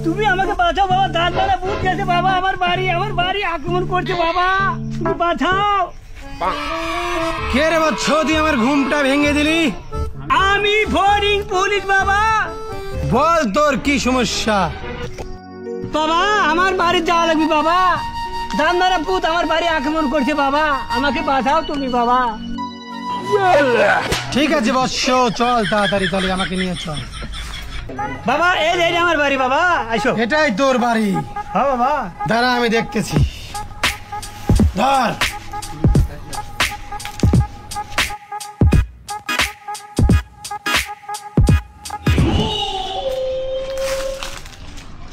তুমি আমাকে বাঁচাও বাবা, দাঁতওয়ালা ভূত গেছে বাবা আমার বাড়ি আক্রমণ করছে বাবা, তুমি বাঁচাও। কে রে বৎস, তুই আমার ঘুমটা ভেঙে দিলি? আমি ফরিং পুলিশ বাবা। বল তোর কি সমস্যা? বাবা আমার বাড়ি যাওয়া লাগবে বাবা, দাঁতওয়ালা ভূত আমার বাড়ি আক্রমণ করছে বাবা, আমাকে বাঁচাও তুমি বাবা। ঠিক আছে বৎস, চল তাড়াতাড়ি, তাহলে আমাকে নিয়ে চল। বাবা এই আমার বাড়ি বাবা, আইসো। এটাই তোর বাড়ি? হ্যাঁ বাবা। দাঁড়া আমি দেখতেছি, ধর।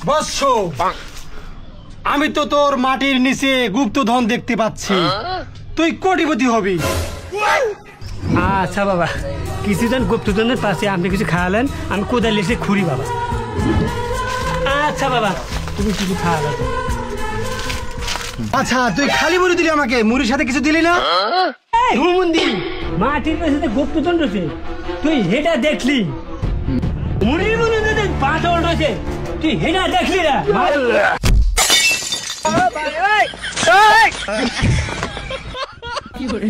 বৎস, আমি তো তোর মাটির নিচে গুপ্তধন দেখতে পাচ্ছি, তুই কোটিপতি হবি। আচ্ছা বাবা, কিছুজন গুপ্তজনের পাশে আপনি কিছু খাওয়ালেন, আমি কোদাল এসে খুঁড়ি বাবা। আচ্ছা বাবা, তুমি কিছু খাওয়ালেন। আচ্ছা তুই খালি মুড়ি দিলি আমাকে, মুড়ির সাথে কিছু দিলি না? হুমুন্দি, মাটির পাশে গুপ্তজন রয়েছে, তুই হেটা দেখলি? মুড়ির মধ্যে পাথর রয়েছে, তুই হেটা দেখলি না? কি করে